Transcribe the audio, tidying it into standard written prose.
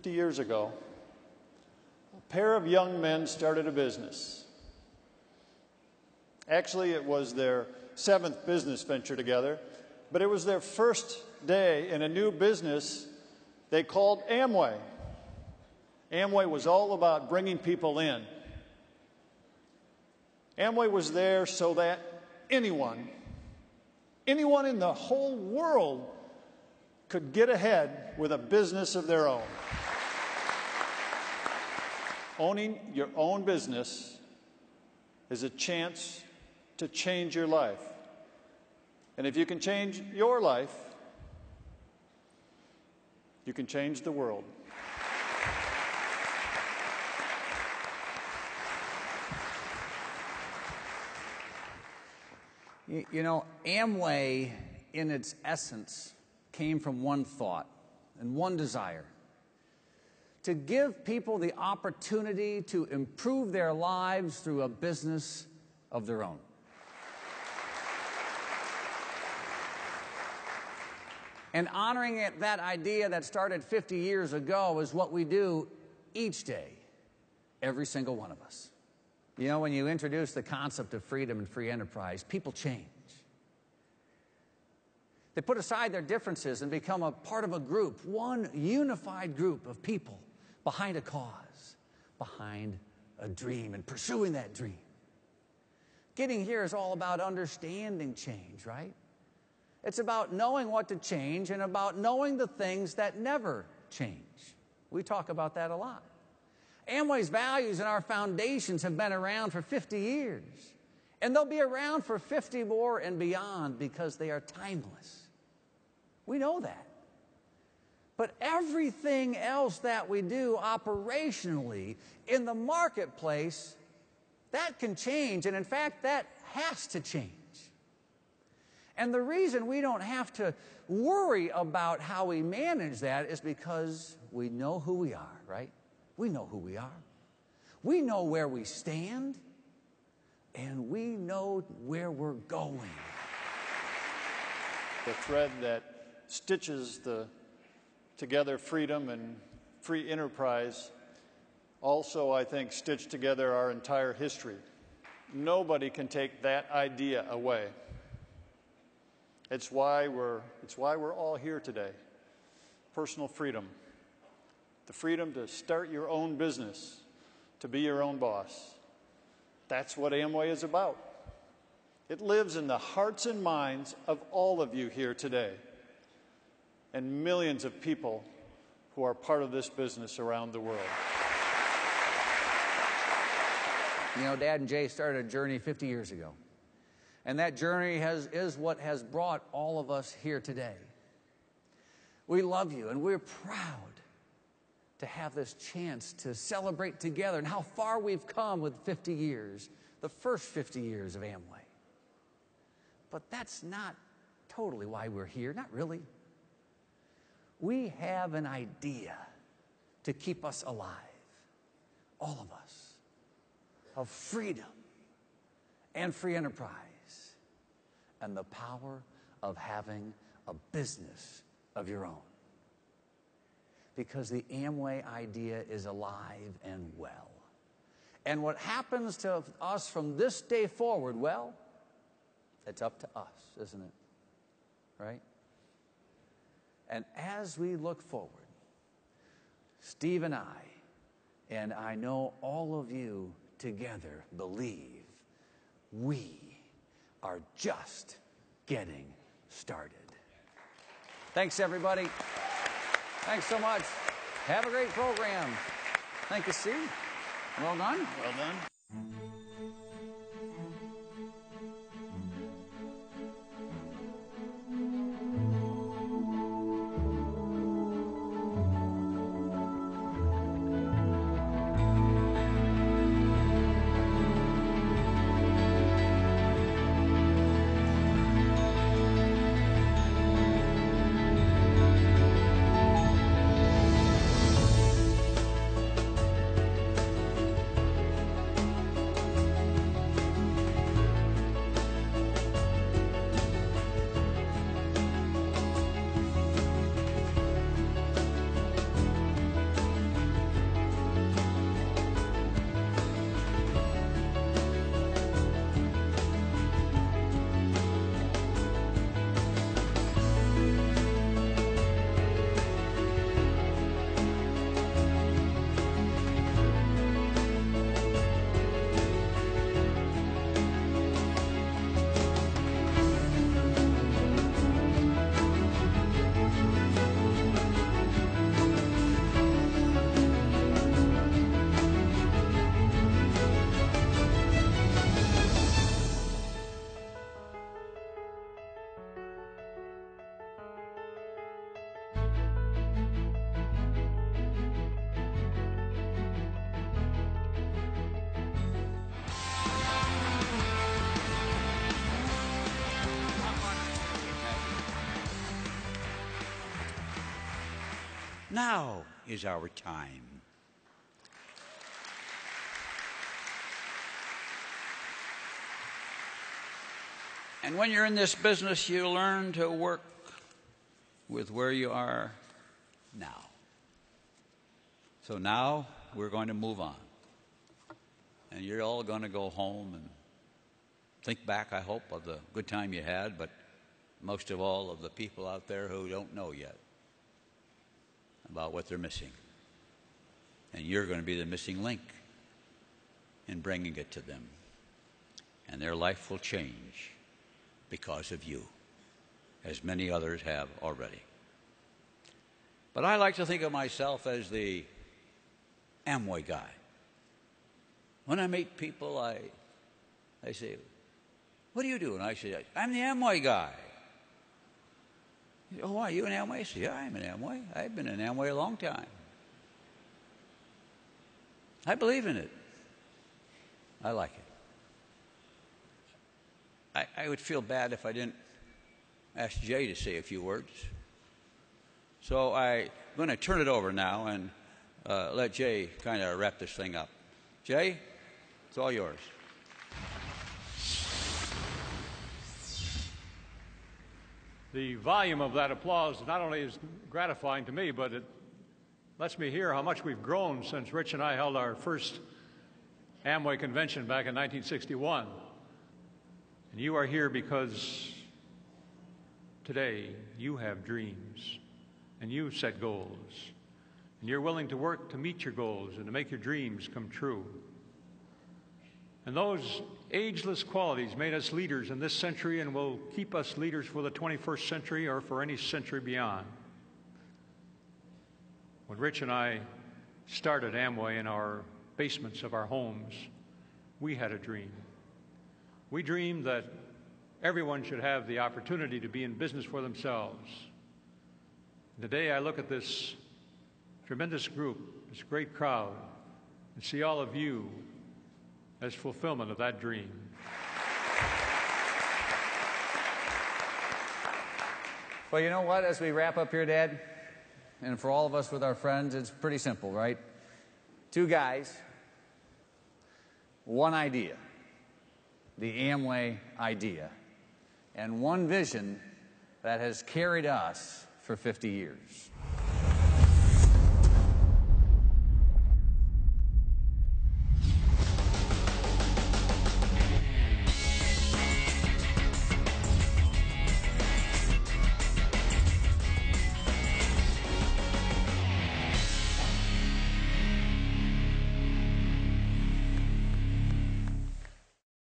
50 years ago, a pair of young men started a business. Actually, it was their 7th business venture together, but it was their first day in a new business they called Amway. Amway was all about bringing people in. Amway was there so that anyone in the whole world could get ahead with a business of their own. Owning your own business is a chance to change your life. And if you can change your life, you can change the world. You know, Amway, in its essence, came from one thought and one desire: to give people the opportunity to improve their lives through a business of their own. And honoring that idea that started 50 years ago is what we do each day, every single one of us. You know, when you introduce the concept of freedom and free enterprise, people change. They put aside their differences and become a part of a group, one unified group of people behind a cause, behind a dream, and pursuing that dream. Getting here is all about understanding change, right? It's about knowing what to change and about knowing the things that never change. We talk about that a lot. Amway's values and our foundations have been around for 50 years. And they'll be around for 50 more and beyond because they are timeless. We know that. But everything else that we do operationally in the marketplace, that can change. And in fact, that has to change. And the reason we don't have to worry about how we manage that is because we know who we are, right? We know who we are. We know where we stand, and we know where we're going. The thread that stitches together freedom and free enterprise also, I think, stitched together our entire history. Nobody can take that idea away. It's why we're all here today. Personal freedom. The freedom to start your own business, to be your own boss. That's what Amway is about. It lives in the hearts and minds of all of you here today and millions of people who are part of this business around the world. You know, Dad and Jay started a journey 50 years ago. And that journey is what has brought all of us here today. We love you, and we're proud to have this chance to celebrate together and how far we've come with 50 years, the first 50 years of Amway. But that's not totally why we're here, not really. We have an idea to keep us alive, all of us, of freedom and free enterprise and the power of having a business of your own. Because the Amway idea is alive and well. And what happens to us from this day forward, well, it's up to us, isn't it? Right? And as we look forward, Steve and I know all of you together believe we are just getting started. Thanks, everybody. Thanks so much. Have a great program. Thank you, Steve. Well done. Well done. Now is our time. And when you're in this business, you learn to work with where you are now. So now we're going to move on. And you're all going to go home and think back, I hope, of the good time you had, but most of all of the people out there who don't know yet about what they're missing. And you're going to be the missing link in bringing it to them. And their life will change because of you, as many others have already. But I like to think of myself as the Amway guy. When I meet people, I say, "What do you do?" And I say, "I'm the Amway guy." "Oh, why, are you an Amway?" I say, "Yeah, I'm an Amway. I've been an Amway a long time. I believe in it. I like it." I would feel bad if I didn't ask Jay to say a few words. So I'm going to turn it over now and let Jay kind of wrap this thing up. Jay, it's all yours. The volume of that applause not only is gratifying to me, but it lets me hear how much we've grown since Rich and I held our first Amway convention back in 1961. And you are here because today you have dreams and you set goals. And you're willing to work to meet your goals and to make your dreams come true. And those ageless qualities made us leaders in this century and will keep us leaders for the 21st century or for any century beyond. When Rich and I started Amway in our basements of our homes, we had a dream. We dreamed that everyone should have the opportunity to be in business for themselves. Today I look at this tremendous group, this great crowd, and see all of you as fulfillment of that dream. Well, you know what? As we wrap up here, Dad, and for all of us with our friends, it's pretty simple, right? Two guys, one idea, the Amway idea, and one vision that has carried us for 50 years.